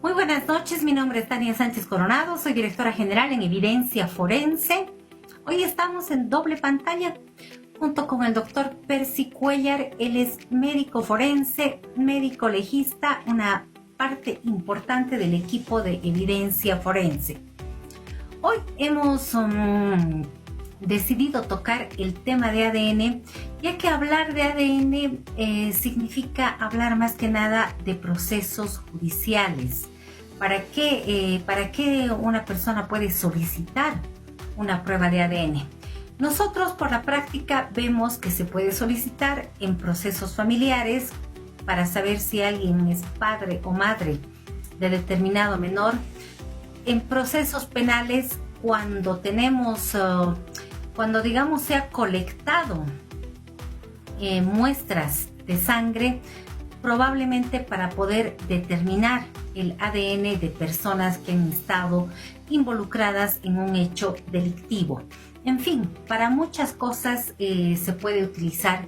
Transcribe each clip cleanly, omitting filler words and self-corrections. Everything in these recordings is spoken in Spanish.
Muy buenas noches, mi nombre es Tania Sánchez Coronado, soy directora general en Evidencia Forense. Hoy estamos en doble pantalla junto con el doctor Percy Cuellar. Él es médico forense, médico legista, una parte importante del equipo de Evidencia Forense. Hoy hemos decidido tocar el tema de ADN, ya que hablar de ADN significa hablar más que nada de procesos judiciales. ¿Para qué una persona puede solicitar una prueba de ADN? Nosotros por la práctica vemos que se puede solicitar en procesos familiares para saber si alguien es padre o madre de determinado menor, en procesos penales cuando digamos se ha colectado muestras de sangre, probablemente para poder determinar el ADN de personas que han estado involucradas en un hecho delictivo. En fin, para muchas cosas se puede utilizar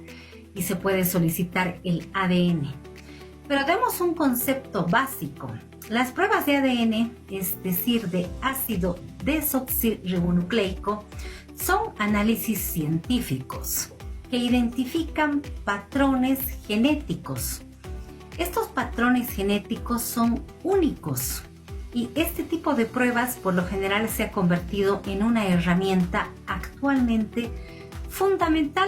y se puede solicitar el ADN. Pero demos un concepto básico. Las pruebas de ADN, es decir, de ácido desoxirribonucleico, son análisis científicos que identifican patrones genéticos. Estos patrones genéticos son únicos y este tipo de pruebas por lo general se ha convertido en una herramienta actualmente fundamental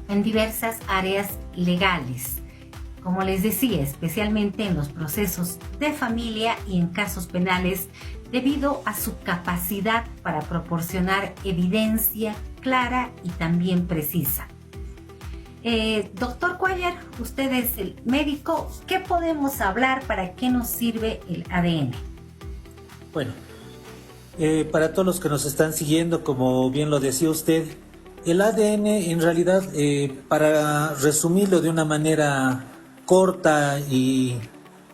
en diversas áreas legales. Como les decía, especialmente en los procesos de familia y en casos penales, debido a su capacidad para proporcionar evidencia clara y también precisa. Doctor Cuellar, usted es el médico. ¿Qué podemos hablar? ¿Para qué nos sirve el ADN? Bueno, para todos los que nos están siguiendo, como bien lo decía usted, el ADN en realidad, para resumirlo de una manera corta y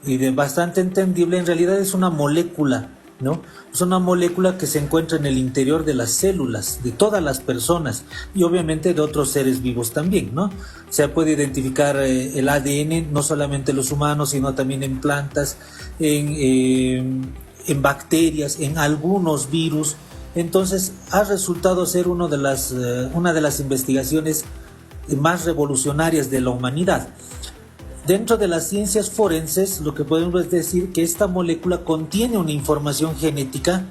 de bastante entendible, en realidad es una molécula, ¿no? Es una molécula que se encuentra en el interior de las células de todas las personas y obviamente de otros seres vivos también, ¿no? Se puede identificar el ADN no solamente en los humanos, sino también en plantas, en bacterias, en algunos virus. Entonces ha resultado ser una de las investigaciones más revolucionarias de la humanidad. Dentro de las ciencias forenses, lo que podemos decir que esta molécula contiene una información genética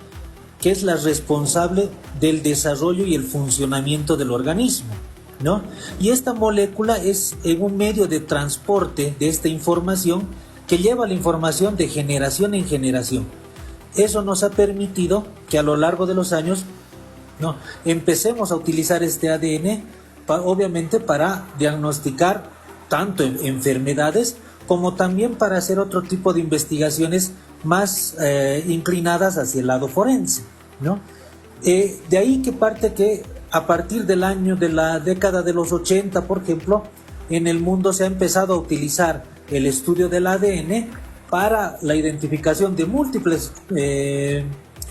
que es la responsable del desarrollo y el funcionamiento del organismo, ¿no? Y esta molécula es un medio de transporte de esta información que lleva la información de generación en generación. Eso nos ha permitido que a lo largo de los años, ¿no?, empecemos a utilizar este ADN, obviamente para diagnosticar tanto enfermedades como también para hacer otro tipo de investigaciones más inclinadas hacia el lado forense, ¿no? De ahí que parte que a partir de la década de los 80, por ejemplo, en el mundo se ha empezado a utilizar el estudio del ADN para la identificación de múltiples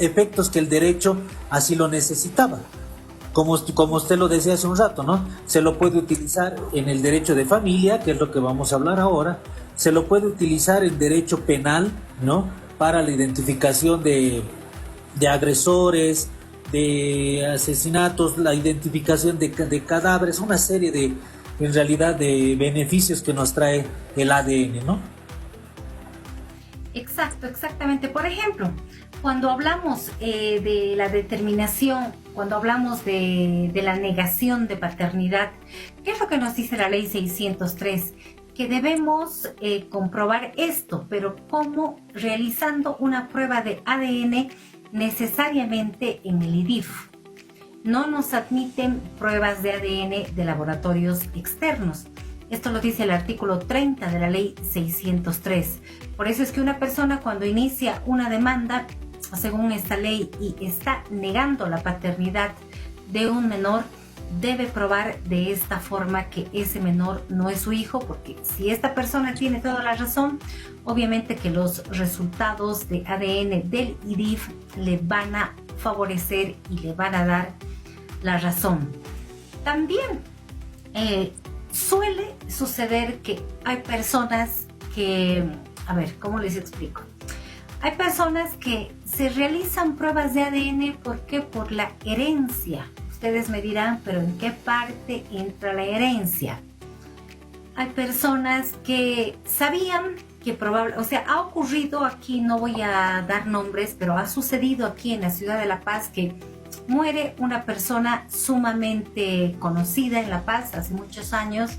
efectos que el derecho así lo necesitaba. Como usted lo decía hace un rato, ¿no? Se lo puede utilizar en el derecho de familia, que es lo que vamos a hablar ahora. Se lo puede utilizar en derecho penal, ¿no?, para la identificación de agresores, de asesinatos, la identificación de cadáveres, una serie en realidad, de beneficios que nos trae el ADN, ¿no? Exactamente. Por ejemplo, cuando hablamos de la determinación, cuando hablamos de la negación de paternidad, ¿qué es lo que nos dice la ley 603? Que debemos comprobar esto, pero ¿cómo? Realizando una prueba de ADN necesariamente en el IDIF. No nos admiten pruebas de ADN de laboratorios externos. Esto lo dice el artículo 30 de la ley 603. Por eso es que una persona cuando inicia una demanda, según esta ley, y está negando la paternidad de un menor, debe probar de esta forma que ese menor no es su hijo, porque si esta persona tiene toda la razón, obviamente que los resultados de ADN del IDIF le van a favorecer y le van a dar la razón. También suele suceder que hay personas que, a ver, ¿cómo les explico? Hay personas que se realizan pruebas de ADN, ¿por qué? Por la herencia. Ustedes me dirán, pero ¿en qué parte entra la herencia? Hay personas que sabían que ha ocurrido aquí, no voy a dar nombres, pero ha sucedido aquí en la ciudad de La Paz que muere una persona sumamente conocida en La Paz hace muchos años,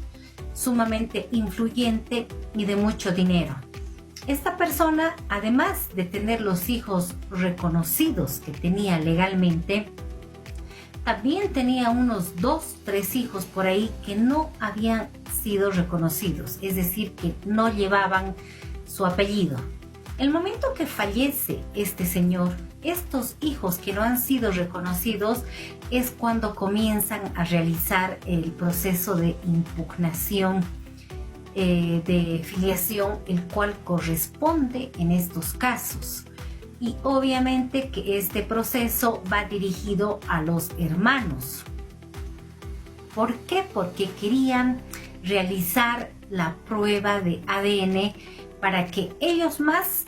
sumamente influyente y de mucho dinero. Esta persona, además de tener los hijos reconocidos que tenía legalmente, también tenía unos 2, 3 hijos por ahí que no habían sido reconocidos, es decir, que no llevaban su apellido. El momento que fallece este señor, estos hijos que no han sido reconocidos es cuando comienzan a realizar el proceso de impugnación de filiación, el cual corresponde en estos casos. Y obviamente que este proceso va dirigido a los hermanos. ¿Por qué? Porque querían realizar la prueba de ADN para que ellos más,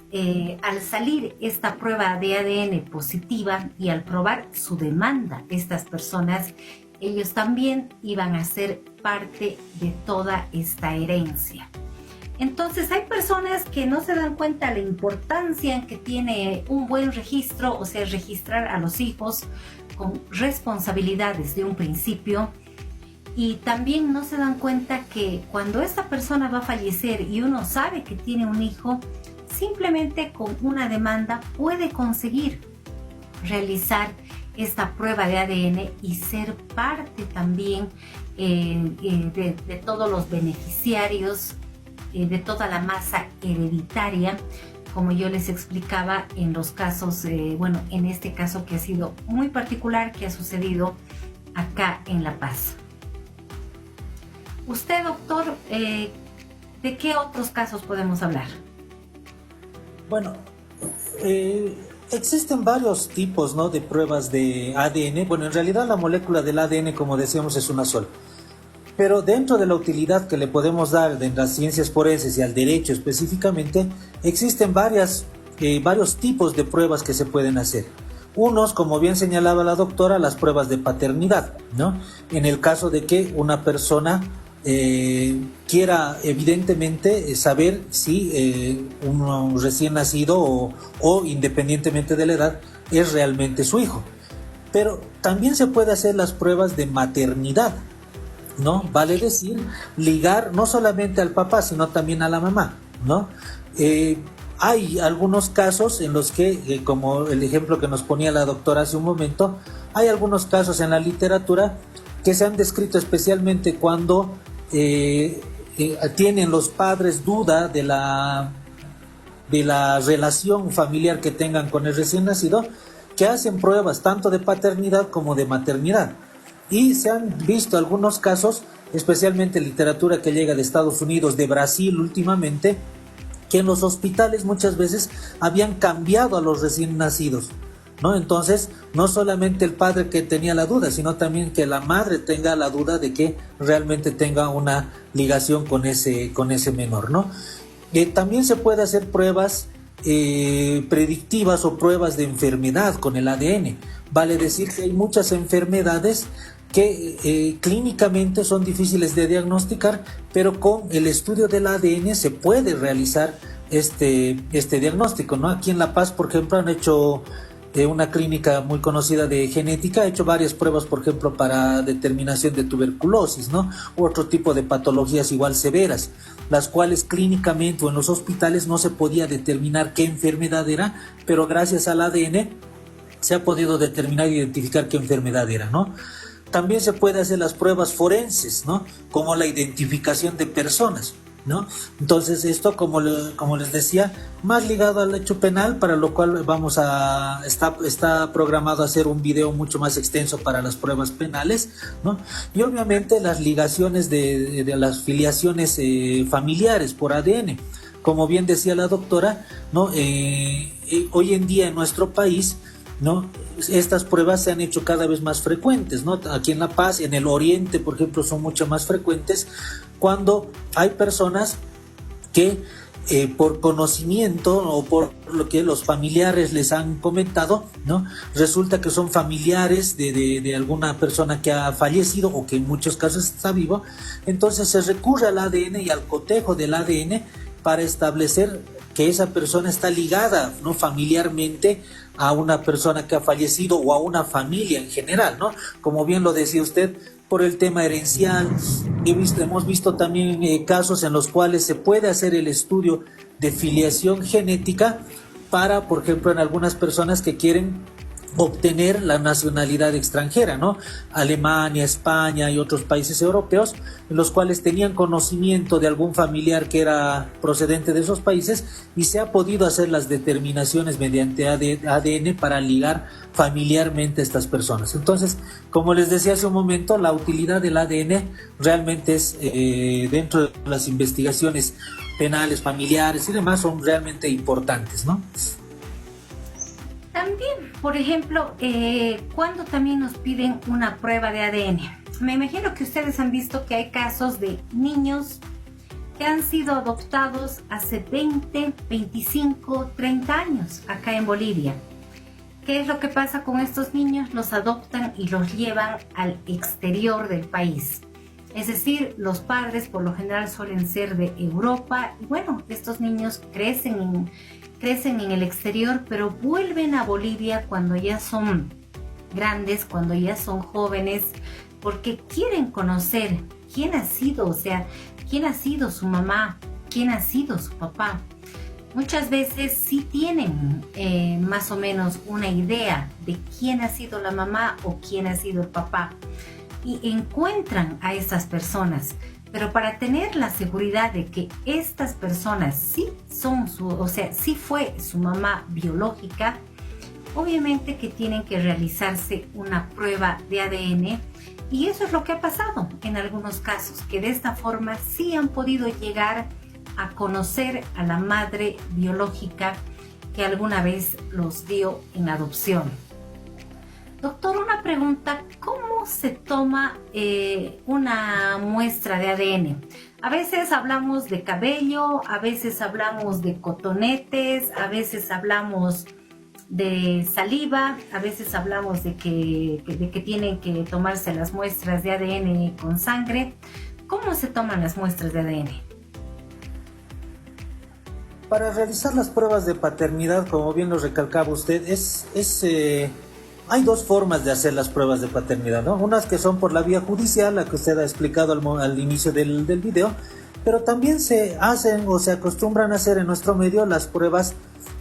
al salir esta prueba de ADN positiva y al probar su demanda, estas personas, ellos también iban a ser parte de toda esta herencia. Entonces hay personas que no se dan cuenta de la importancia que tiene un buen registro, o sea, registrar a los hijos con responsabilidades de un principio, y también no se dan cuenta que cuando esta persona va a fallecer y uno sabe que tiene un hijo, simplemente con una demanda puede conseguir realizar esta prueba de ADN y ser parte también de todos los beneficiarios, de toda la masa hereditaria, como yo les explicaba en los casos, en este caso que ha sido muy particular, que ha sucedido acá en La Paz. Usted, doctor, ¿de qué otros casos podemos hablar? Bueno, existen varios tipos, ¿no?, de pruebas de ADN. Bueno, en realidad la molécula del ADN, como decíamos, es una sola. Pero dentro de la utilidad que le podemos dar en las ciencias forenses y al derecho específicamente, existen varios tipos de pruebas que se pueden hacer. Unos, como bien señalaba la doctora, las pruebas de paternidad, ¿no? En el caso de que una persona quiera evidentemente saber si un recién nacido o independientemente de la edad es realmente su hijo. Pero también se puede hacer las pruebas de maternidad, ¿no? Vale decir, ligar no solamente al papá, sino también a la mamá, ¿no? Hay algunos casos en los que, como el ejemplo que nos ponía la doctora hace un momento, hay algunos casos en la literatura que se han descrito especialmente cuando tienen los padres duda de la relación familiar que tengan con el recién nacido, que hacen pruebas tanto de paternidad como de maternidad. Y se han visto algunos casos, especialmente literatura que llega de Estados Unidos, de Brasil últimamente, que en los hospitales muchas veces habían cambiado a los recién nacidos, ¿no? Entonces, no solamente el padre que tenía la duda, sino también que la madre tenga la duda de que realmente tenga una ligación con ese menor, ¿no? También se puede hacer pruebas predictivas o pruebas de enfermedad con el ADN. Vale decir que hay muchas enfermedades que clínicamente son difíciles de diagnosticar, pero con el estudio del ADN se puede realizar este diagnóstico, ¿no? Aquí en La Paz, por ejemplo, han hecho una clínica muy conocida de genética, ha hecho varias pruebas, por ejemplo, para determinación de tuberculosis, ¿no? U otro tipo de patologías igual severas, las cuales clínicamente o en los hospitales no se podía determinar qué enfermedad era, pero gracias al ADN se ha podido determinar e identificar qué enfermedad era, ¿no? También se puede hacer las pruebas forenses, ¿no? Como la identificación de personas, ¿no? Entonces esto, como les decía, más ligado al hecho penal, para lo cual está programado hacer un video mucho más extenso para las pruebas penales, ¿no? Y obviamente las ligaciones de las filiaciones familiares por ADN. Como bien decía la doctora, ¿no? Hoy en día en nuestro país, ¿no? Estas pruebas se han hecho cada vez más frecuentes, ¿no? Aquí en La Paz, en el oriente, por ejemplo, son mucho más frecuentes cuando hay personas que por conocimiento o por lo que los familiares les han comentado, ¿no? Resulta que son familiares de alguna persona que ha fallecido o que en muchos casos está vivo. Entonces se recurre al ADN y al cotejo del ADN para establecer que esa persona está ligada, ¿no?, familiarmente a una persona que ha fallecido o a una familia en general, ¿no? Como bien lo decía usted, por el tema herencial. Hemos visto también casos en los cuales se puede hacer el estudio de filiación genética para, por ejemplo, en algunas personas que quieren obtener la nacionalidad extranjera, ¿no? Alemania, España y otros países europeos, en los cuales tenían conocimiento de algún familiar que era procedente de esos países y se ha podido hacer las determinaciones mediante ADN para ligar familiarmente a estas personas. Entonces, como les decía hace un momento, la utilidad del ADN realmente es, dentro de las investigaciones penales, familiares y demás, son realmente importantes, ¿no? También, por ejemplo, cuando también nos piden una prueba de ADN. Me imagino que ustedes han visto que hay casos de niños que han sido adoptados hace 20, 25, 30 años acá en Bolivia. ¿Qué es lo que pasa con estos niños? Los adoptan y los llevan al exterior del país. Es decir, los padres por lo general suelen ser de Europa. Y bueno, estos niños crecen en el exterior, pero vuelven a Bolivia cuando ya son grandes, cuando ya son jóvenes, porque quieren conocer quién ha sido, o sea, quién ha sido su mamá, quién ha sido su papá. Muchas veces sí tienen más o menos una idea de quién ha sido la mamá o quién ha sido el papá y encuentran a estas personas. Pero para tener la seguridad de que estas personas sí son sí fue su mamá biológica, obviamente que tienen que realizarse una prueba de ADN, y eso es lo que ha pasado en algunos casos, que de esta forma sí han podido llegar a conocer a la madre biológica que alguna vez los dio en adopción. Doctor, una pregunta, ¿cómo se toma una muestra de ADN? A veces hablamos de cabello, a veces hablamos de cotonetes, a veces hablamos de saliva, a veces hablamos de que tienen que tomarse las muestras de ADN con sangre. ¿Cómo se toman las muestras de ADN? Para realizar las pruebas de paternidad, como bien lo recalcaba usted, hay dos formas de hacer las pruebas de paternidad, ¿no? Unas que son por la vía judicial, la que usted ha explicado al inicio del video, pero también se hacen o se acostumbran a hacer en nuestro medio las pruebas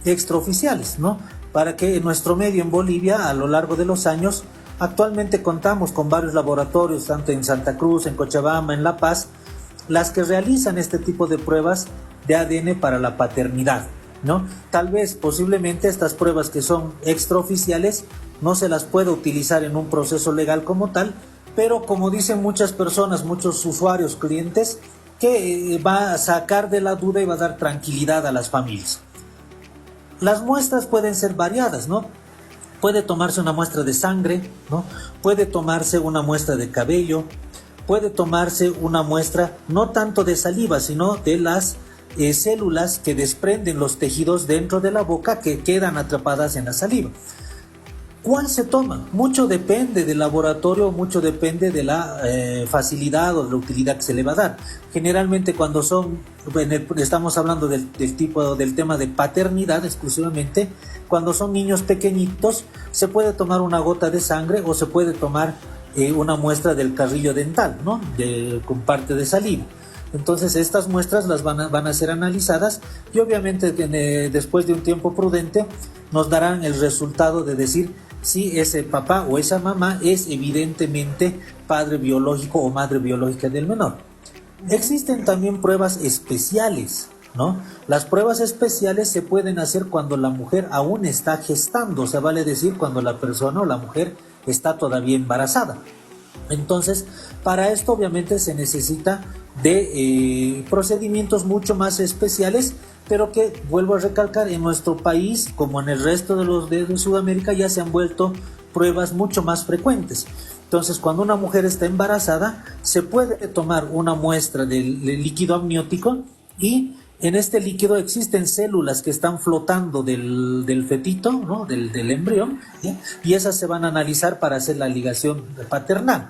extraoficiales, ¿no? Para que en nuestro medio en Bolivia, a lo largo de los años, actualmente contamos con varios laboratorios, tanto en Santa Cruz, en Cochabamba, en La Paz, las que realizan este tipo de pruebas de ADN para la paternidad, ¿no? Tal vez, posiblemente, estas pruebas que son extraoficiales no se las puede utilizar en un proceso legal como tal, pero como dicen muchas personas, muchos usuarios, clientes, que va a sacar de la duda y va a dar tranquilidad a las familias. Las muestras pueden ser variadas, ¿no? Puede tomarse una muestra de sangre, ¿no? Puede tomarse una muestra de cabello, puede tomarse una muestra no tanto de saliva, sino de las células que desprenden los tejidos dentro de la boca que quedan atrapadas en la saliva. ¿Cuál se toma? Mucho depende del laboratorio, mucho depende de la facilidad o de la utilidad que se le va a dar. Generalmente cuando estamos hablando del tema de paternidad exclusivamente, cuando son niños pequeñitos, se puede tomar una gota de sangre o se puede tomar una muestra del carrillo dental, ¿no? Con parte de saliva. Entonces estas muestras las van a ser analizadas y obviamente después de un tiempo prudente nos darán el resultado de decir si ese papá o esa mamá es evidentemente padre biológico o madre biológica del menor. Existen también pruebas especiales, ¿no? Las pruebas especiales se pueden hacer cuando la mujer aún está gestando, o sea, vale decir cuando la persona o la mujer está todavía embarazada. Entonces, para esto obviamente se necesita de procedimientos mucho más especiales, pero que, vuelvo a recalcar, en nuestro país, como en el resto de Sudamérica, ya se han vuelto pruebas mucho más frecuentes. Entonces, cuando una mujer está embarazada, se puede tomar una muestra del líquido amniótico y En este líquido existen células que están flotando del fetito, ¿no? del embrión, ¿sí? Y esas se van a analizar para hacer la ligación paternal.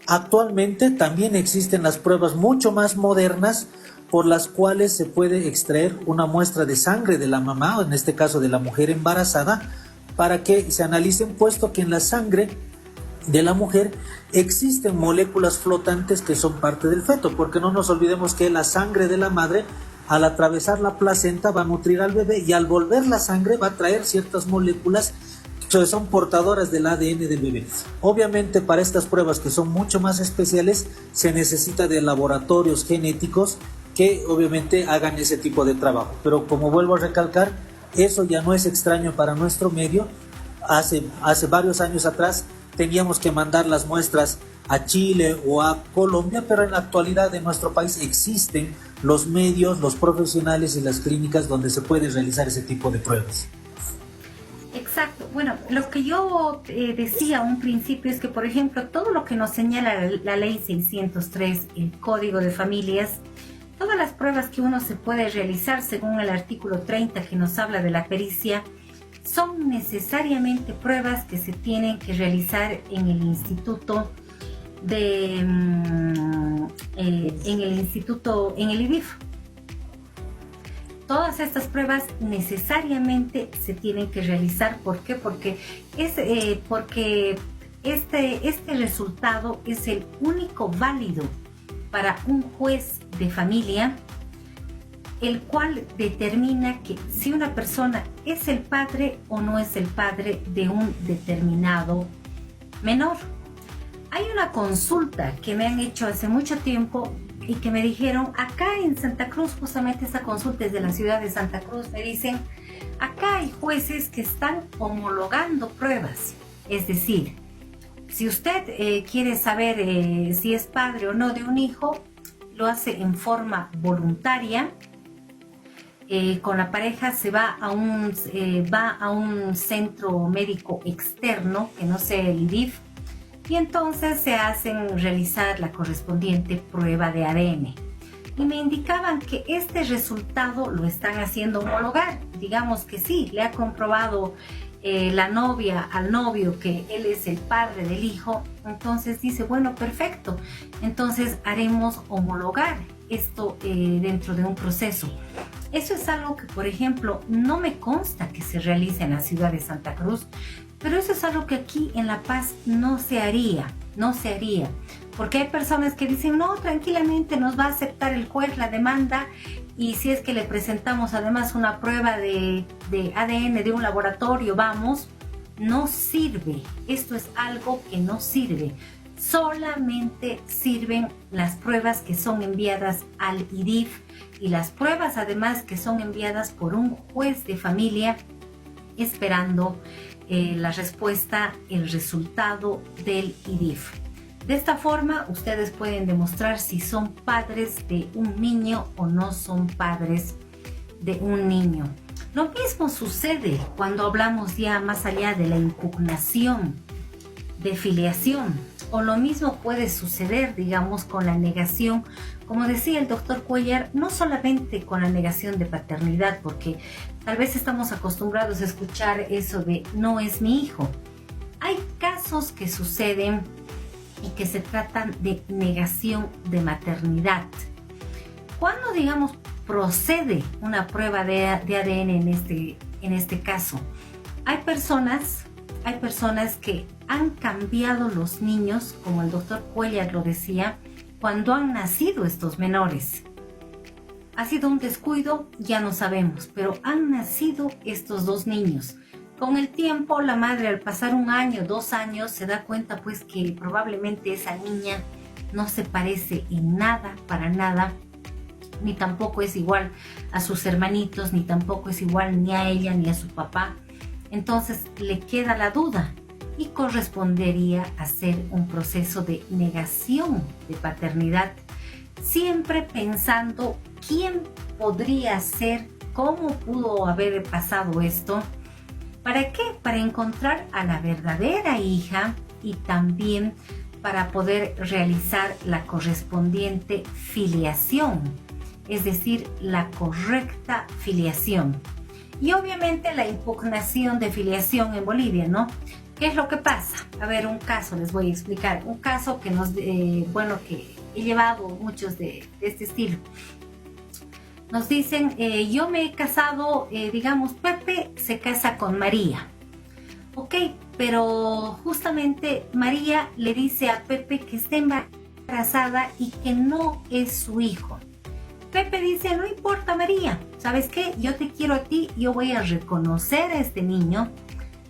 Actualmente también existen las pruebas mucho más modernas por las cuales se puede extraer una muestra de sangre de la mamá, o en este caso de la mujer embarazada, para que se analicen, puesto que en la sangre de la mujer existen moléculas flotantes que son parte del feto, porque no nos olvidemos que la sangre de la madre, al atravesar la placenta, va a nutrir al bebé, y al volver la sangre va a traer ciertas moléculas que son portadoras del ADN del bebé. Obviamente, para estas pruebas, que son mucho más especiales, se necesita de laboratorios genéticos que obviamente hagan ese tipo de trabajo. Pero como vuelvo a recalcar, eso ya no es extraño para nuestro medio. Hace varios años atrás teníamos que mandar las muestras a Chile o a Colombia, pero en la actualidad en nuestro país existen los medios, los profesionales y las clínicas donde se puede realizar ese tipo de pruebas. Exacto. Bueno, lo que yo decía a un principio es que, por ejemplo, todo lo que nos señala la ley 603, el Código de Familias, todas las pruebas que uno se puede realizar según el artículo 30 que nos habla de la pericia, son necesariamente pruebas que se tienen que realizar en el instituto en el IDIF. Todas estas pruebas necesariamente se tienen que realizar. ¿Por qué? Porque este resultado es el único válido para un juez de familia, el cual determina que si una persona es el padre o no es el padre de un determinado menor. Hay una consulta que me han hecho hace mucho tiempo y que me dijeron, acá en Santa Cruz, justamente esa consulta es de la ciudad de Santa Cruz, me dicen, acá hay jueces que están homologando pruebas. Es decir, si usted quiere saber si es padre o no de un hijo, lo hace en forma voluntaria. Con la pareja se va a un centro médico externo, que no sea el IDIF, y entonces se hacen realizar la correspondiente prueba de ADN. Y me indicaban que este resultado lo están haciendo homologar. Digamos que sí, le ha comprobado la novia al novio que él es el padre del hijo. Entonces dice, bueno, perfecto. Entonces haremos homologar esto dentro de un proceso. Eso es algo que, por ejemplo, no me consta que se realice en la ciudad de Santa Cruz, pero eso es algo que aquí en La Paz no se haría, porque hay personas que dicen, no, tranquilamente nos va a aceptar el juez la demanda, y si es que le presentamos además una prueba de ADN de un laboratorio, vamos, no sirve. Esto es algo que no sirve. Solamente sirven las pruebas que son enviadas al IDIF, y las pruebas además que son enviadas por un juez de familia, esperando la respuesta, el resultado del IDIF. De esta forma, ustedes pueden demostrar si son padres de un niño o no son padres de un niño. Lo mismo sucede cuando hablamos ya más allá de la impugnación de filiación, o lo mismo puede suceder, digamos, con la negación, como decía el doctor Cuellar, no solamente con la negación de paternidad, porque tal vez estamos acostumbrados a escuchar eso de no es mi hijo. Hay casos que suceden y que se tratan de negación de maternidad. ¿Cuándo, digamos, procede una prueba de ADN en este caso? Hay personas que han cambiado los niños, como el doctor Cuellar lo decía, cuando han nacido estos menores. Ha sido un descuido, ya no sabemos, pero han nacido estos dos niños. Con el tiempo, la madre, al pasar 1 año, 2 años, se da cuenta pues que probablemente esa niña no se parece en nada, para nada, ni tampoco es igual a sus hermanitos, ni tampoco es igual ni a ella ni a su papá. Entonces le queda la duda y correspondería hacer un proceso de negación de paternidad, siempre pensando quién podría ser, cómo pudo haber pasado esto. ¿Para qué? Para encontrar a la verdadera hija y también para poder realizar la correspondiente filiación. es decir, la correcta filiación. Y obviamente la impugnación de filiación en Bolivia, ¿no? ¿Qué es lo que pasa? A ver, un caso les voy a explicar. Un caso que que he llevado muchos de este estilo. Nos dicen, yo me he casado, digamos, Pepe se casa con María. Ok, pero justamente María le dice a Pepe que está embarazada y que no es su hijo. Pepe dice, no importa María, ¿sabes qué? Yo te quiero a ti, yo voy a reconocer a este niño,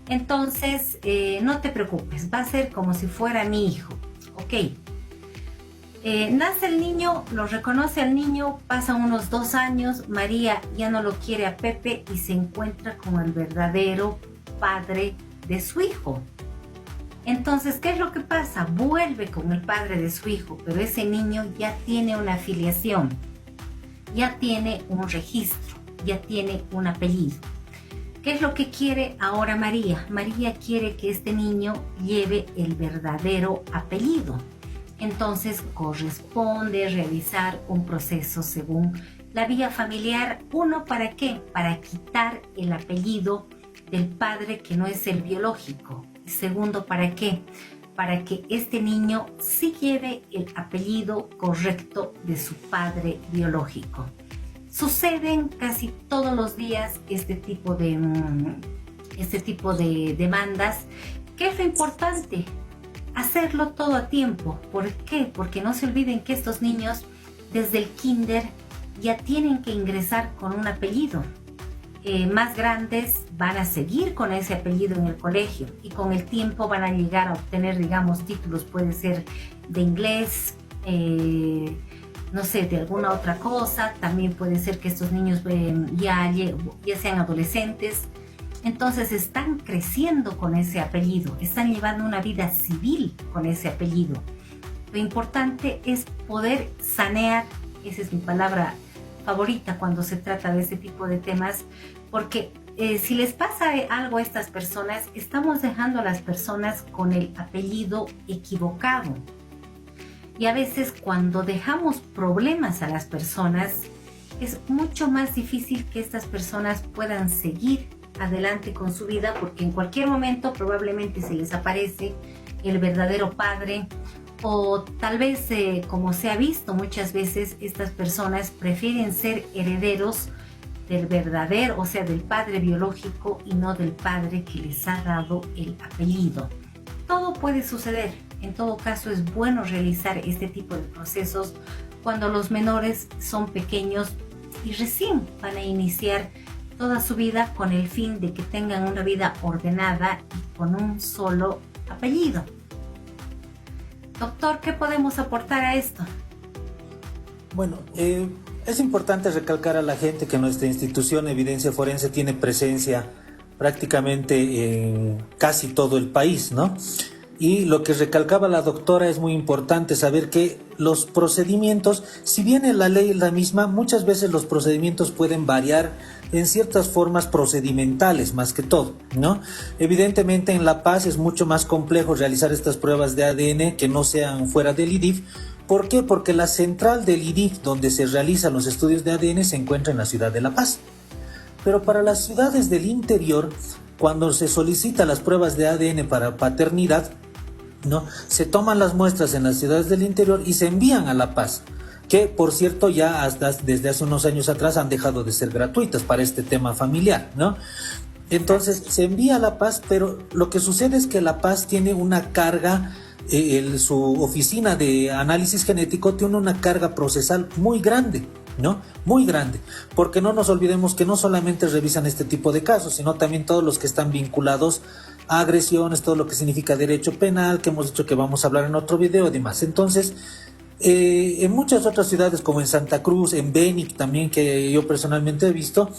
entonces no te preocupes, va a ser como si fuera mi hijo. Ok, nace el niño, lo reconoce al niño, pasan unos 2 años, María ya no lo quiere a Pepe y se encuentra con el verdadero padre de su hijo. Entonces, ¿qué es lo que pasa? Vuelve con el padre de su hijo, pero ese niño ya tiene una filiación, ya tiene un registro, ya tiene un apellido. ¿Qué es lo que quiere ahora María? María quiere que este niño lleve el verdadero apellido. Entonces corresponde realizar un proceso según la vía familiar. Uno, ¿para qué? Para quitar el apellido del padre que no es el biológico. Y segundo, ¿para qué? Para que este niño sí lleve el apellido correcto de su padre biológico. Suceden casi todos los días este tipo de demandas. ¿Qué es lo importante? Hacerlo todo a tiempo. ¿Por qué? Porque no se olviden que estos niños desde el kinder ya tienen que ingresar con un apellido. Más grandes van a seguir con ese apellido en el colegio y con el tiempo van a llegar a obtener, digamos, títulos, puede ser de inglés, no sé, de alguna otra cosa. También puede ser que estos niños ya sean adolescentes. Entonces están creciendo con ese apellido, están llevando una vida civil con ese apellido. Lo importante es poder sanear, esa es mi palabra favorita cuando se trata de este tipo de temas, porque si les pasa algo a estas personas, estamos dejando a las personas con el apellido equivocado. Y a veces cuando dejamos problemas a las personas, es mucho más difícil que estas personas puedan seguir adelante con su vida, porque en cualquier momento probablemente se les aparece el verdadero padre, o tal vez como se ha visto muchas veces, estas personas prefieren ser herederos del verdadero, o sea, del padre biológico y no del padre que les ha dado el apellido. Todo puede suceder. En todo caso, es bueno realizar este tipo de procesos cuando los menores son pequeños y recién van a iniciar toda su vida con el fin de que tengan una vida ordenada y con un solo apellido. Doctor, ¿qué podemos aportar a esto? Bueno, es importante recalcar a la gente que nuestra institución Evidencia Forense tiene presencia prácticamente en casi todo el país, ¿no? Y lo que recalcaba la doctora es muy importante saber que los procedimientos, si bien la ley es la misma, muchas veces los procedimientos pueden variar en ciertas formas procedimentales más que todo, ¿no? Evidentemente en La Paz es mucho más complejo realizar estas pruebas de ADN que no sean fuera del IDIF. ¿Por qué? Porque la central del IDIF donde se realizan los estudios de ADN se encuentra en la ciudad de La Paz. Pero para las ciudades del interior, cuando se solicitan las pruebas de ADN para paternidad, ¿no? Se toman las muestras en las ciudades del interior y se envían a La Paz, que por cierto ya desde hace unos años atrás han dejado de ser gratuitas para este tema familiar, ¿no? Entonces se envía a La Paz, pero lo que sucede es que La Paz tiene una carga, su oficina de análisis genético tiene una carga procesal muy grande, ¿no? Muy grande, porque no nos olvidemos que no solamente revisan este tipo de casos, sino también todos los que están vinculados a agresiones, todo lo que significa derecho penal, que hemos dicho que vamos a hablar en otro video y demás. Entonces, en muchas otras ciudades como en Santa Cruz, en Beni también, que yo personalmente he visto,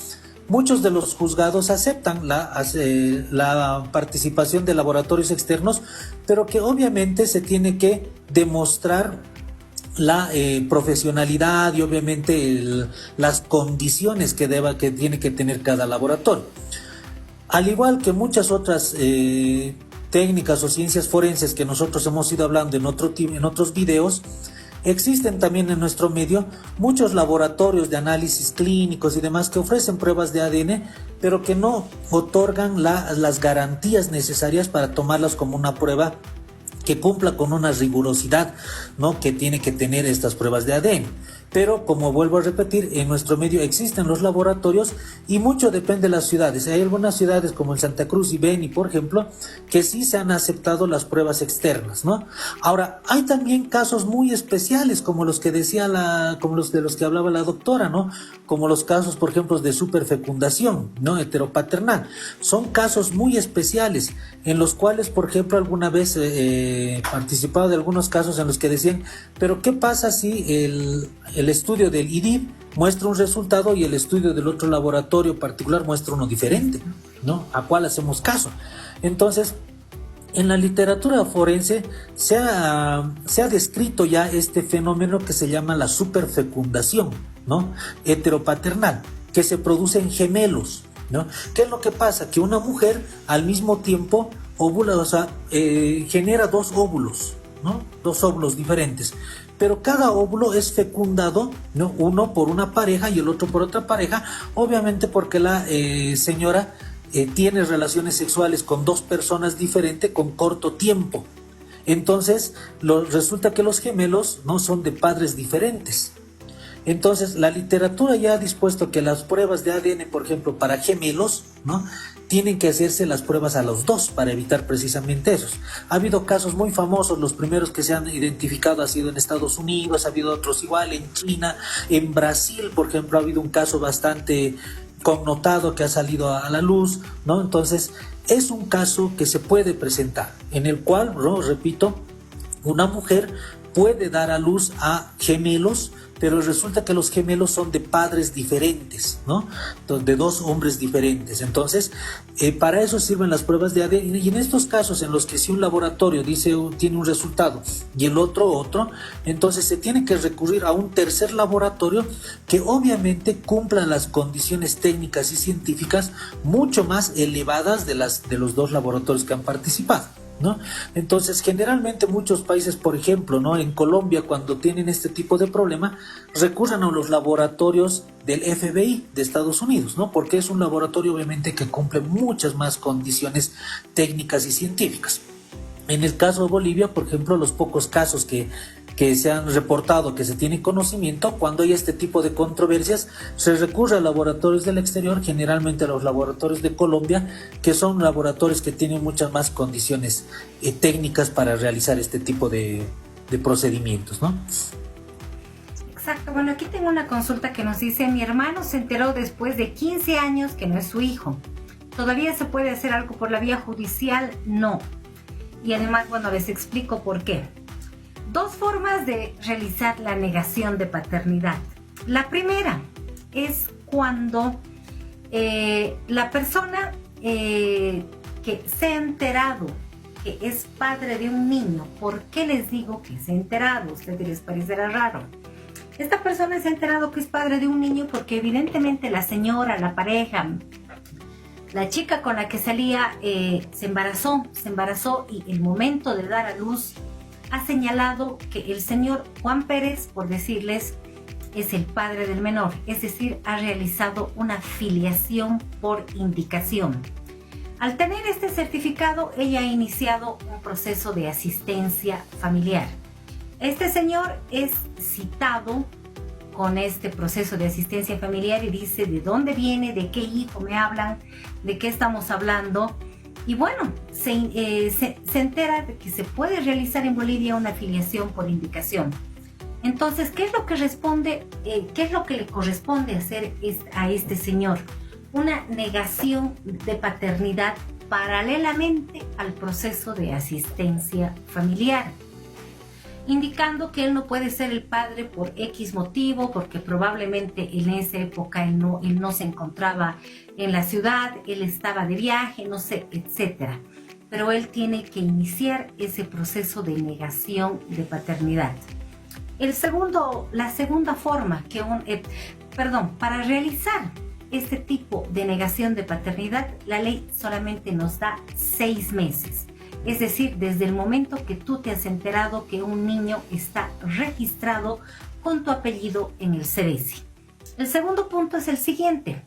muchos de los juzgados aceptan la participación de laboratorios externos, pero que obviamente se tiene que demostrar la profesionalidad y obviamente las condiciones que tiene que tener cada laboratorio. Al igual que muchas otras técnicas o ciencias forenses que nosotros hemos ido hablando en otros videos, Existen también en nuestro medio muchos laboratorios de análisis clínicos y demás que ofrecen pruebas de ADN, pero que no otorgan las garantías necesarias para tomarlas como una prueba que cumpla con una rigurosidad, ¿no?, que tiene que tener estas pruebas de ADN. Pero, como vuelvo a repetir, en nuestro medio existen los laboratorios y mucho depende de las ciudades. Hay algunas ciudades como en Santa Cruz y Beni, por ejemplo, que sí se han aceptado las pruebas externas, ¿no? Ahora, hay también casos muy especiales, como los que decía como los de los que hablaba la doctora, ¿no? Como los casos, por ejemplo, de superfecundación, ¿no?, heteropaternal. Son casos muy especiales en los cuales, por ejemplo, alguna vez he participado de algunos casos en los que decían, pero ¿qué pasa si el estudio del IDIB muestra un resultado y el estudio del otro laboratorio particular muestra uno diferente, ¿no? ¿A cuál hacemos caso? Entonces, en la literatura forense se ha descrito ya este fenómeno que se llama la superfecundación, ¿no?, heteropaternal, que se produce en gemelos, ¿no? ¿Qué es lo que pasa? Que una mujer al mismo tiempo ovula, o sea, genera dos óvulos, ¿no? Dos óvulos diferentes. Pero cada óvulo es fecundado, ¿no?, uno por una pareja y el otro por otra pareja, obviamente porque la señora tiene relaciones sexuales con dos personas diferentes con corto tiempo. Entonces, resulta que los gemelos no son de padres diferentes. Entonces, la literatura ya ha dispuesto que las pruebas de ADN, por ejemplo, para gemelos, ¿no?, tienen que hacerse las pruebas a los dos para evitar precisamente esos. Ha habido casos muy famosos, los primeros que se han identificado ha sido en Estados Unidos, ha habido otros igual en China, en Brasil, por ejemplo, ha habido un caso bastante connotado que ha salido a la luz, ¿no? Entonces, es un caso que se puede presentar, en el cual, ¿no?, repito, una mujer puede dar a luz a gemelos, pero resulta que los gemelos son de padres diferentes, ¿no?, de dos hombres diferentes. Entonces, para eso sirven las pruebas de ADN, y en estos casos en los que si un laboratorio tiene un resultado y el otro, entonces se tiene que recurrir a un tercer laboratorio que obviamente cumpla las condiciones técnicas y científicas mucho más elevadas de los dos laboratorios que han participado, ¿no? Entonces, generalmente muchos países, por ejemplo, ¿no?, en Colombia, cuando tienen este tipo de problema, recurren a los laboratorios del FBI de Estados Unidos, ¿no?, porque es un laboratorio obviamente que cumple muchas más condiciones técnicas y científicas. En el caso de Bolivia, por ejemplo, los pocos casos que se han reportado, que se tiene conocimiento, cuando hay este tipo de controversias, se recurre a laboratorios del exterior, generalmente a los laboratorios de Colombia, que son laboratorios que tienen muchas más condiciones técnicas para realizar este tipo de procedimientos, ¿no? Exacto. Bueno, aquí tengo una consulta que nos dice: mi hermano se enteró después de 15 años que no es su hijo. ¿Todavía se puede hacer algo por la vía judicial? No. Y además, bueno, les explico por qué. Dos formas de realizar la negación de paternidad. La primera es cuando la persona que se ha enterado que es padre de un niño. ¿Por qué les digo que se ha enterado? A ustedes les parecerá raro. Esta persona se ha enterado que es padre de un niño porque evidentemente la señora, la pareja, la chica con la que salía se embarazó y el momento de dar a luz ha señalado que el señor Juan Pérez, por decirles, es el padre del menor, es decir, ha realizado una filiación por indicación. Al tener este certificado, ella ha iniciado un proceso de asistencia familiar. Este señor es citado con este proceso de asistencia familiar y dice de dónde viene, de qué hijo me hablan, de qué estamos hablando. Y bueno, se entera de que se puede realizar en Bolivia una filiación por indicación. Entonces, ¿qué es lo que le corresponde hacer a este señor? Una negación de paternidad paralelamente al proceso de asistencia familiar, indicando que él no puede ser el padre por X motivo, porque probablemente en esa época él no se encontraba en la ciudad, él estaba de viaje, no sé, etcétera. Pero él tiene que iniciar ese proceso de negación de paternidad. La segunda forma para realizar este tipo de negación de paternidad, la ley solamente nos da 6 meses. Es decir, desde el momento que tú te has enterado que un niño está registrado con tu apellido en el CBC. El segundo punto es el siguiente.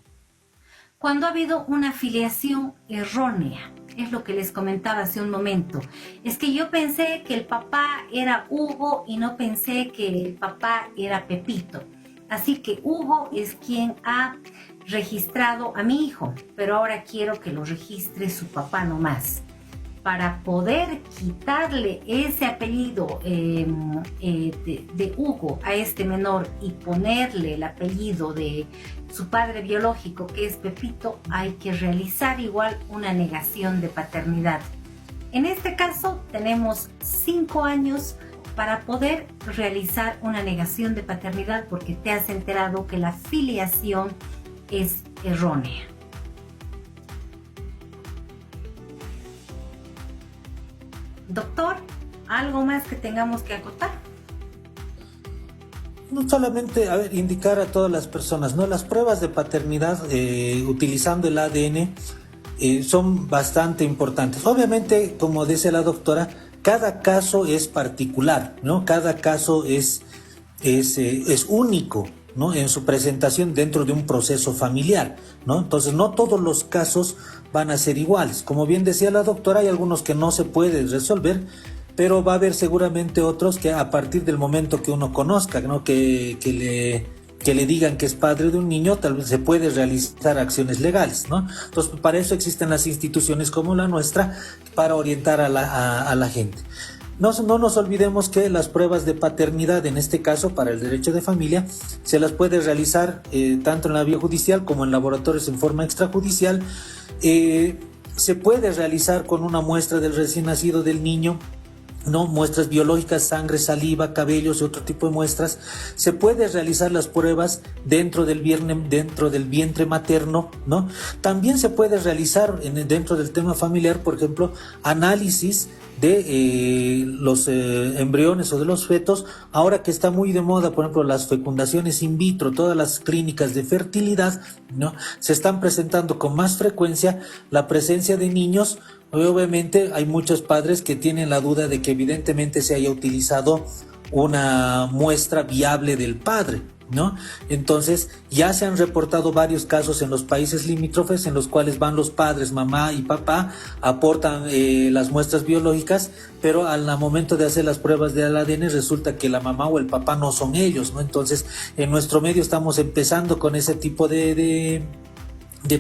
Cuando ha habido una filiación errónea, es lo que les comentaba hace un momento. Es que yo pensé que el papá era Hugo y no pensé que el papá era Pepito. Así que Hugo es quien ha registrado a mi hijo, pero ahora quiero que lo registre su papá nomás. Para poder quitarle ese apellido de Hugo a este menor y ponerle el apellido de su padre biológico, que es Pepito, hay que realizar igual una negación de paternidad. En este caso tenemos 5 años para poder realizar una negación de paternidad porque te has enterado que la filiación es errónea. Doctor, ¿algo más que tengamos que acotar? No solamente, indicar a todas las personas, ¿no? Las pruebas de paternidad utilizando el ADN son bastante importantes. Obviamente, como dice la doctora, cada caso es particular, ¿no? Cada caso es único, ¿no? En su presentación dentro de un proceso familiar, ¿no? Entonces, no todos los casos van a ser iguales. Como bien decía la doctora, hay algunos que no se pueden resolver, pero va a haber seguramente otros que a partir del momento que uno conozca, ¿no? que le digan que es padre de un niño, tal vez se puede realizar acciones legales, ¿no? Entonces, para eso existen las instituciones como la nuestra, para orientar a la gente. No nos olvidemos que las pruebas de paternidad, en este caso para el derecho de familia, se las puede realizar tanto en la vía judicial como en laboratorios en forma extrajudicial. Se puede realizar con una muestra del recién nacido del niño, ¿no? Muestras biológicas, sangre, saliva, cabellos y otro tipo de muestras. Se puede realizar las pruebas dentro del vientre materno, ¿no? También se puede realizar dentro del tema familiar, por ejemplo, análisis de los embriones o de los fetos. Ahora que está muy de moda, por ejemplo, las fecundaciones in vitro, todas las clínicas de fertilidad, ¿no? Se están presentando con más frecuencia la presencia de niños. Obviamente hay muchos padres que tienen la duda de que evidentemente se haya utilizado una muestra viable del padre, ¿no? Entonces ya se han reportado varios casos en los países limítrofes en los cuales van los padres, mamá y papá, aportan las muestras biológicas, pero al momento de hacer las pruebas del ADN resulta que la mamá o el papá no son ellos, ¿no? Entonces en nuestro medio estamos empezando con ese tipo de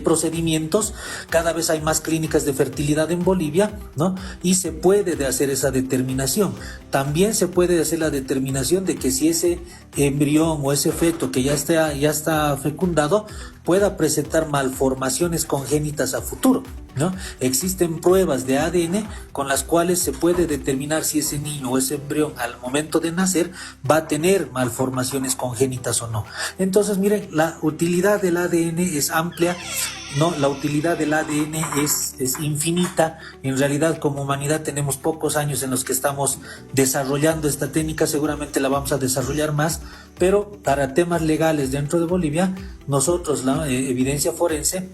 procedimientos. Cada vez hay más clínicas de fertilidad en Bolivia, ¿no? Y se puede hacer esa determinación. También se puede hacer la determinación de que si ese embrión o ese feto que ya está fecundado pueda presentar malformaciones congénitas a futuro, ¿no? Existen pruebas de ADN con las cuales se puede determinar si ese niño o ese embrión al momento de nacer va a tener malformaciones congénitas o no. Entonces, miren, la utilidad del ADN es amplia, ¿no? La utilidad del ADN es infinita. En realidad, como humanidad tenemos pocos años en los que estamos desarrollando esta técnica, seguramente la vamos a desarrollar más, pero para temas legales dentro de Bolivia, nosotros, la evidencia forense,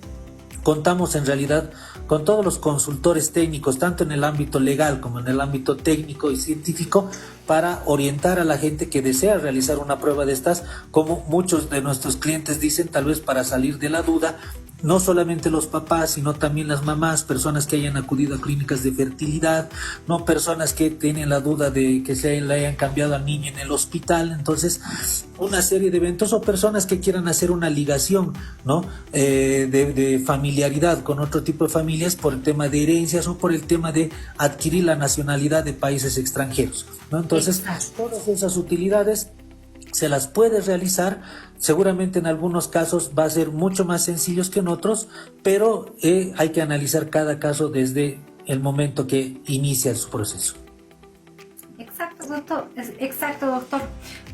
contamos en realidad con todos los consultores técnicos, tanto en el ámbito legal como en el ámbito técnico y científico, para orientar a la gente que desea realizar una prueba de estas, como muchos de nuestros clientes dicen, tal vez para salir de la duda. No solamente los papás, sino también las mamás, personas que hayan acudido a clínicas de fertilidad, no, personas que tienen la duda de que le hayan cambiado al niño en el hospital. Entonces, una serie de eventos, o personas que quieran hacer una ligación, ¿no? De familiaridad con otro tipo de familias por el tema de herencias o por el tema de adquirir la nacionalidad de países extranjeros, ¿no? Entonces, todas esas utilidades se las puede realizar. Seguramente en algunos casos va a ser mucho más sencillos que en otros, pero hay que analizar cada caso desde el momento que inicia su proceso. Exacto, doctor.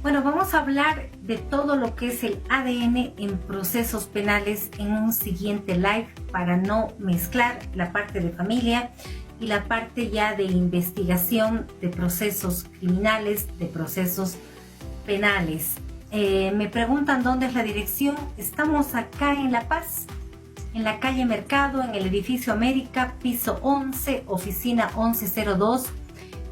Bueno, vamos a hablar de todo lo que es el ADN en procesos penales en un siguiente live, para no mezclar la parte de familia y la parte ya de investigación de procesos criminales, de procesos penales. Me preguntan dónde es la dirección. Estamos acá en La Paz, en la calle Mercado, en el edificio América, piso 11, oficina 1102.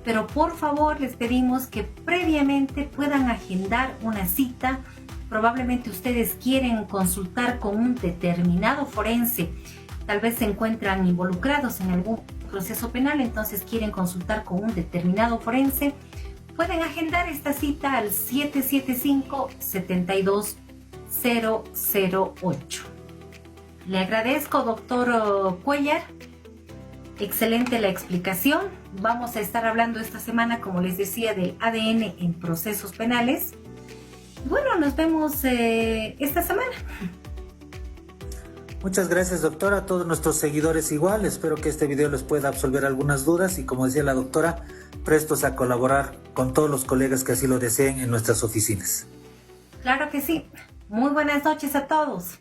Pero por favor les pedimos que previamente puedan agendar una cita. Probablemente ustedes quieren consultar con un determinado forense. Tal vez se encuentran involucrados en algún proceso penal, entonces quieren consultar con un determinado forense. Pueden agendar esta cita al 775-72008. Le agradezco, doctor Cuellar. Excelente la explicación. Vamos a estar hablando esta semana, como les decía, del ADN en procesos penales. Bueno, nos vemos esta semana. Muchas gracias, doctora. A todos nuestros seguidores igual. Espero que este video les pueda absolver algunas dudas y, como decía la doctora, prestos a colaborar con todos los colegas que así lo deseen en nuestras oficinas. Claro que sí. Muy buenas noches a todos.